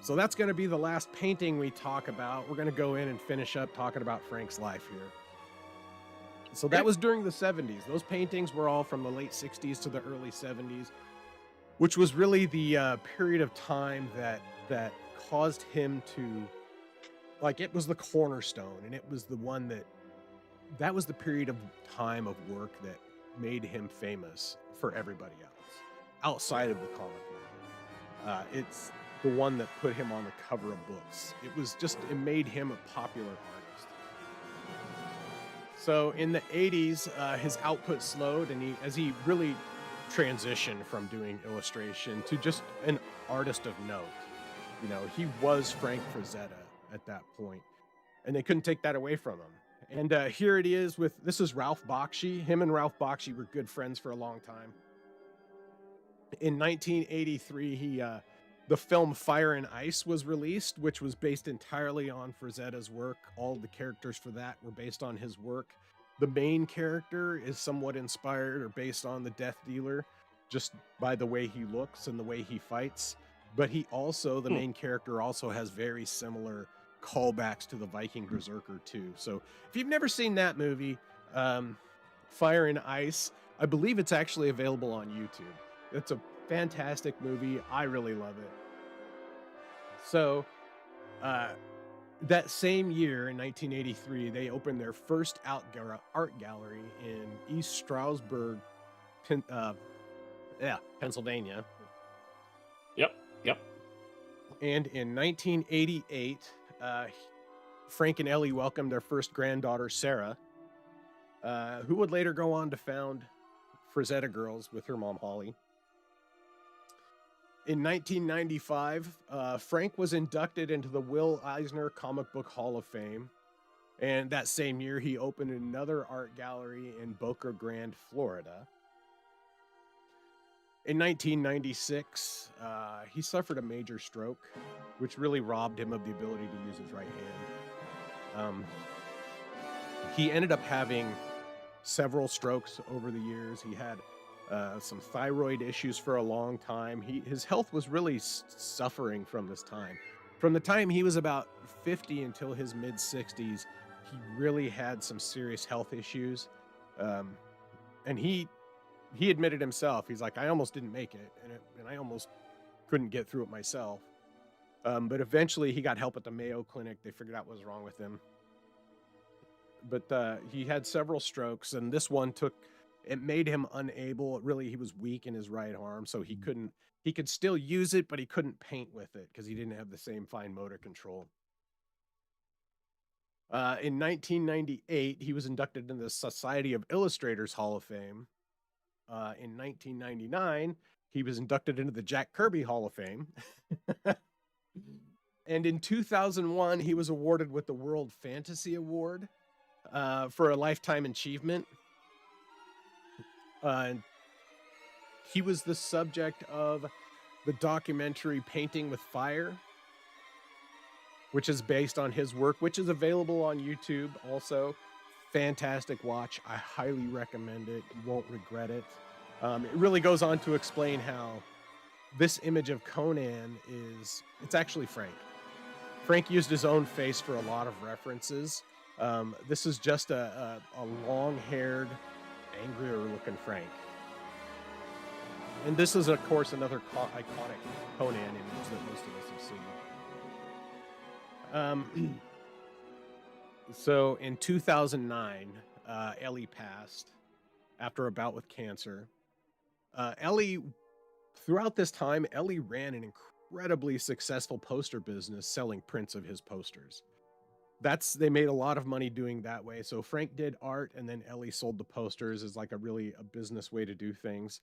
So that's going to be the last painting we talk about. We're going to go in and finish up talking about Frank's life here. So that was during the 70s. Those paintings were all from the late 60s to the early 70s, which was really the period of time that caused him to, like, it was the cornerstone, and it was the one that was the period of time of work that made him famous for everybody else outside of the comic world. It's the one that put him on the cover of books. It made him a popular artist. So in the 80s, his output slowed, and as he really transitioned from doing illustration to just an artist of note. You know, he was Frank Frazetta at that point, and they couldn't take that away from him. And here it is this is Ralph Bakshi. Him and Ralph Bakshi were good friends for a long time. In 1983, the film Fire and Ice was released, which was based entirely on Frazetta's work. All the characters for that were based on his work. The main character is somewhat inspired or based on the Death Dealer, just by the way he looks and the way he fights. But the main character also has very similar callbacks to the Viking Berserker too. So if you've never seen that movie, Fire and Ice, I believe it's actually available on YouTube. It's a fantastic movie. I really love it. So that same year in 1983, they opened their first art gallery in East Stroudsburg, Pennsylvania. Yep. And in 1988, Frank and Ellie welcomed their first granddaughter, Sarah, who would later go on to found Frazetta Girls with her mom, Holly. In 1995, Frank was inducted into the Will Eisner Comic Book Hall of Fame. And that same year, he opened another art gallery in Boca Grande, Florida. In 1996, he suffered a major stroke, which really robbed him of the ability to use his right hand. He ended up having several strokes over the years. He had some thyroid issues for a long time. His health was really suffering from this time. From the time he was about 50 until his mid-60s, he really had some serious health issues. And he admitted himself, he's like, I almost didn't make it, and I almost couldn't get through it myself. But eventually he got help at the Mayo Clinic. They figured out what was wrong with him. But he had several strokes, and this one it made him unable. Really, he was weak in his right arm, so he could still use it, but he couldn't paint with it because he didn't have the same fine motor control. In 1998, he was inducted into the Society of Illustrators Hall of Fame. In 1999, he was inducted into the Jack Kirby Hall of Fame. And in 2001, he was awarded with the World Fantasy Award for a lifetime achievement. He was the subject of the documentary Painting with Fire, which is based on his work, which is available on YouTube also. Fantastic watch. I highly recommend it. You won't regret it. It really goes on to explain how this image of Conan it's actually Frank. Frank used his own face for a lot of references. This is just a long-haired, angrier-looking Frank. And this is, of course, another iconic Conan image that most of us have seen. So in 2009, Ellie passed after a bout with cancer. Throughout this time, Ellie ran an incredibly successful poster business selling prints of his posters. They made a lot of money doing that way. So Frank did art, and then Ellie sold the posters as like a business way to do things.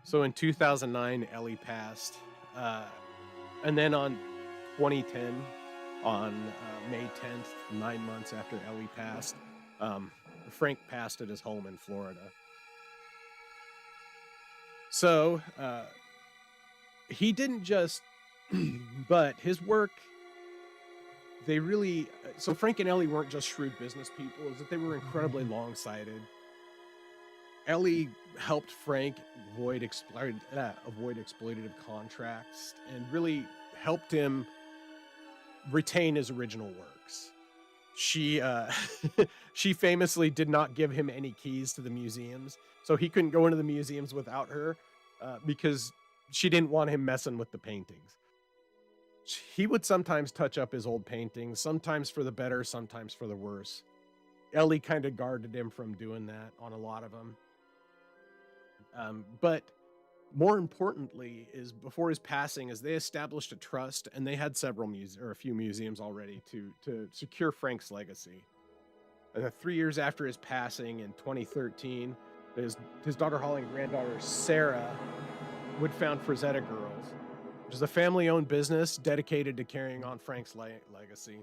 So in 2009, Ellie passed. And then on 2010, on May 10th, 9 months after Ellie passed, Frank passed at his home in Florida. So he didn't just, but his work, so Frank and Ellie weren't just shrewd business people, is that they were incredibly long-sighted. Ellie helped Frank avoid exploitative contracts and really helped him retain his original works. she she famously did not give him any keys to the museums, so he couldn't go into the museums without her, because she didn't want him messing with the paintings. He would sometimes touch up his old paintings, sometimes for the better, sometimes for the worse. Ellie kind of guarded him from doing that on a lot of them. But more importantly, is before his passing, is they established a trust, and they had a few museums already to secure Frank's legacy. And then 3 years after his passing in 2013, his daughter Holly and granddaughter Sarah would found Frazetta Girls, which is a family-owned business dedicated to carrying on Frank's legacy.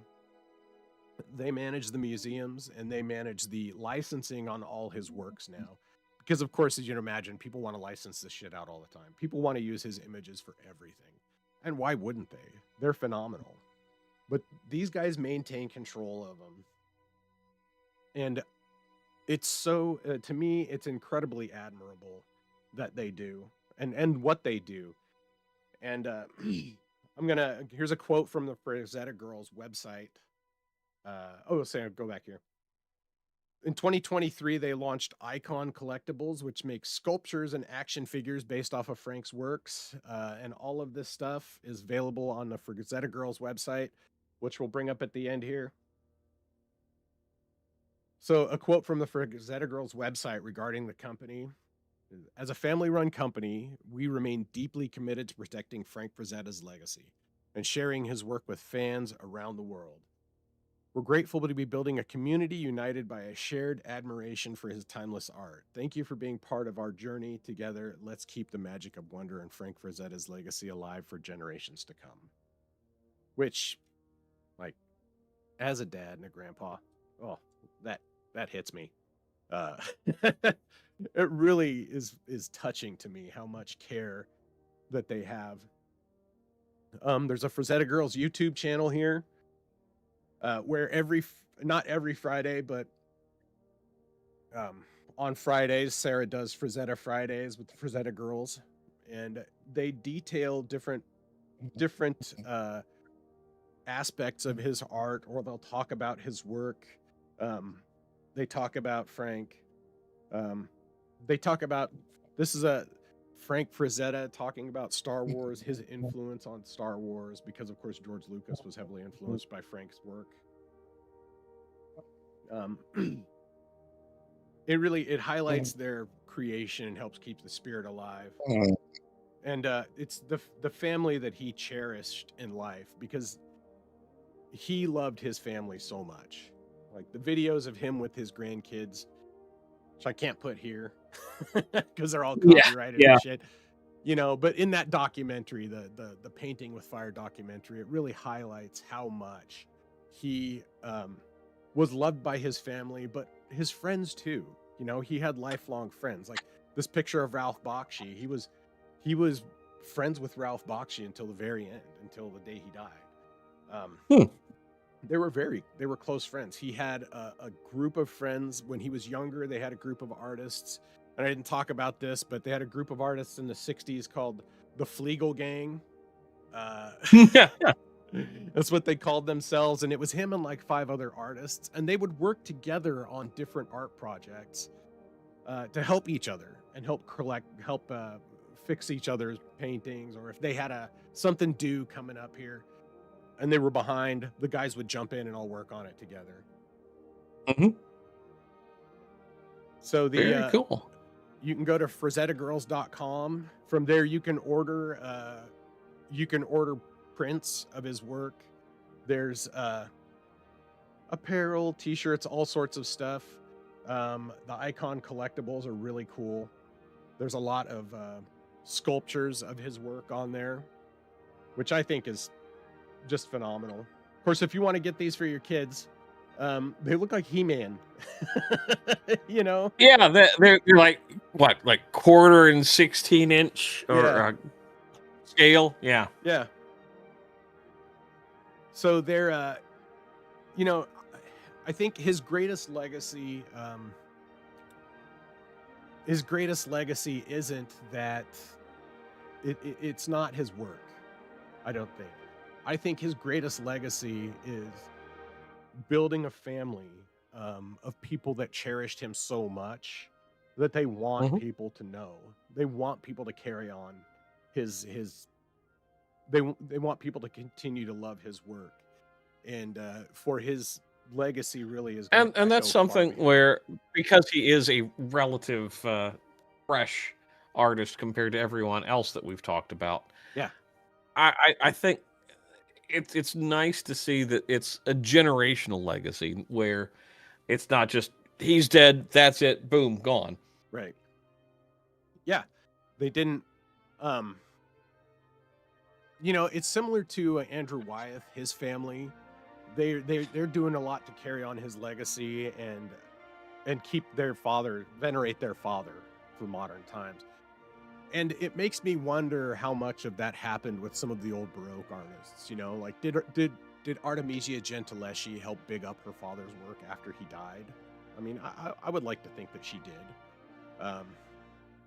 They manage the museums, and they manage the licensing on all his works now. Because, of course, as you can imagine, people want to license this shit out all the time. People want to use his images for everything. And why wouldn't they? They're phenomenal. But these guys maintain control of them. And it's so, to me, it's incredibly admirable that they do. And what they do. And here's a quote from the Frazetta Girls website. Go back here. In 2023, they launched Icon Collectibles, which makes sculptures and action figures based off of Frank's works. And all of this stuff is available on the Frazetta Girls website, which we'll bring up at the end here. So a quote from the Frazetta Girls website regarding the company. As a family-run company, we remain deeply committed to protecting Frank Frazetta's legacy and sharing his work with fans around the world. We're grateful to be building a community united by a shared admiration for his timeless art. Thank you for being part of our journey together. Let's keep the magic of wonder and Frank Frazetta's legacy alive for generations to come. Which, like, as a dad and a grandpa, that hits me. It really is touching to me how much care that they have. There's a Frazetta Girls YouTube channel here. Where not every Friday, but on Fridays, Sarah does Frazetta Fridays with the Frazetta Girls, and they detail different aspects of his art, or they'll talk about his work. They talk about Frank. They talk about, this is a Frank Frazetta talking about Star Wars, his influence on Star Wars, because of course George Lucas was heavily influenced by Frank's work. It highlights their creation and helps keep the spirit alive. And it's the family that he cherished in life, because he loved his family so much. Like the videos of him with his grandkids, which I can't put here because they're all copyrighted and shit. You know, but in that documentary, the Painting with Fire documentary, it really highlights how much he was loved by his family, but his friends too. You know, he had lifelong friends. Like this picture of Ralph Bakshi, he was friends with Ralph Bakshi until the very end, until the day he died. They were close friends. He had a group of friends when he was younger. They had a group of artists. And I didn't talk about this, but they had a group of artists in the 60s called the Flegel Gang. That's what they called themselves. And it was him and like 5 other artists. And they would work together on different art projects to help each other and help fix each other's paintings. Or if they had something due coming up here and they were behind, the guys would jump in and all work on it together. Mm-hmm. So very cool. You can go to frazettagirls.com. From there, you can order prints of his work. There's apparel, t-shirts, all sorts of stuff. The Icon collectibles are really cool. There's a lot of sculptures of his work on there, which I think is just phenomenal. Of course, if you want to get these for your kids, they look like He-Man. You know? Yeah, they're like what, like 1/4 and 16-inch or scale. Yeah. Yeah. So they're, you know, I think his greatest legacy isn't that it's not his work. I don't think. I think his greatest legacy is building a family of people that cherished him so much that they want Mhm. people to know. They want people to carry on his they want people to continue to love his work, and for his legacy really is going to And that's echo far something beyond. where, because he is a relative fresh artist compared to everyone else that we've talked about, Yeah. I think it's nice to see that it's a generational legacy where it's not just he's dead, that's it, boom, gone. Right. Yeah. They didn't um it's similar to Andrew Wyeth, his family. They're doing a lot to carry on his legacy and keep their father, venerate their father for modern times. And it makes me wonder how much of that happened with some of the old Baroque artists. Like did Artemisia Gentileschi help big up her father's work after he died? I mean, I would like to think that she did.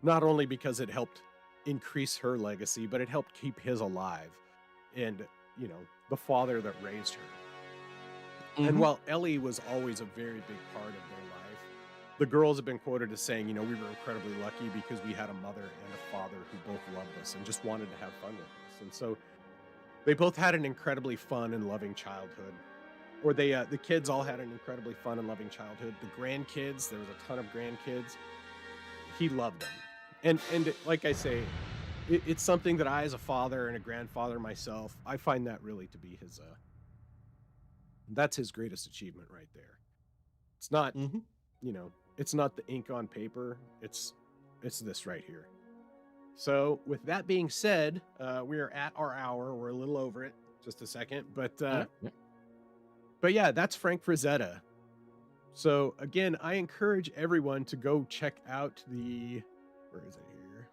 Not only because it helped increase her legacy, but it helped keep his alive, and the father that raised her. And Mhm. while Ellie was always a very big part of their life, the girls have been quoted as saying, we were incredibly lucky because we had a mother and a father who both loved us and just wanted to have fun with us. And so they both had an incredibly fun and loving childhood. Or the kids all had an incredibly fun and loving childhood. The grandkids, there was a ton of grandkids. He loved them. And like I say, it's something that I, as a father and a grandfather myself, I find that really to be his that's his greatest achievement right there. It's not, Mhm. it's not the ink on paper. It's this right here. So with that being said, we are at our hour. We're a little over it, just a second, Yeah, yeah. but yeah, that's Frank Frazetta. So again, I encourage everyone to go check out where is it here?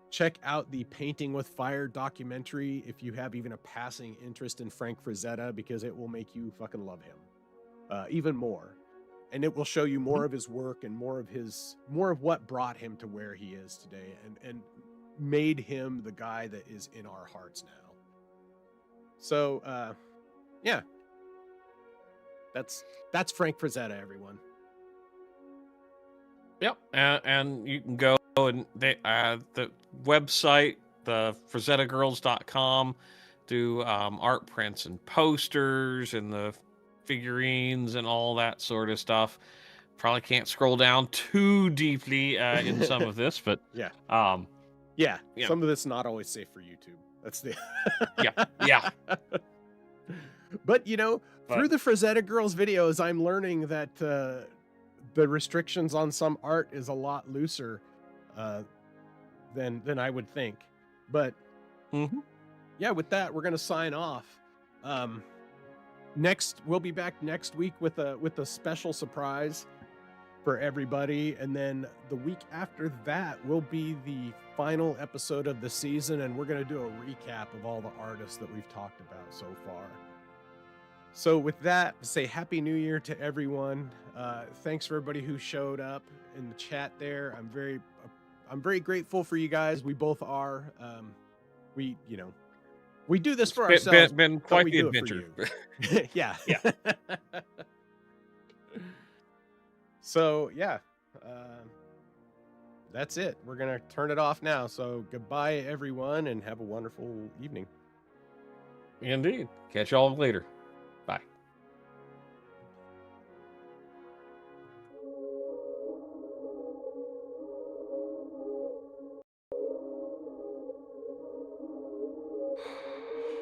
Check out the Painting with Fire documentary if you have even a passing interest in Frank Frazetta, because it will make you fucking love him even more. And it will show you more Mhm. of his work and more of what brought him to where he is today, and made him the guy that is in our hearts now. So yeah, that's Frank Frazetta, everyone. Yep. And you can go and the website, the FrazettaGirls.com, do art prints and posters and the figurines and all that sort of stuff. Probably can't scroll down too deeply in some of this, but Yeah. um, Yeah, you know, some of this not always safe for YouTube. That's the yeah. But through But the Frazetta Girls videos, I'm learning that the restrictions on some art is a lot looser uh, than I would think. But mhm. yeah, with that, we're gonna sign off. Um, we'll be back next week with a special surprise for everybody, and then the week after that will be the final episode of the season, and we're going to do a recap of all the artists that we've talked about so far. So with that, say Happy New Year to everyone. Thanks for everybody who showed up in the chat there. I'm very grateful for you guys. We both are. We do this It's for ourselves, been but quite we the do it for adventure. you. Yeah. Yeah. So yeah, that's it. We're gonna turn it off now. So goodbye, everyone, and have a wonderful evening. Indeed. Catch y'all later.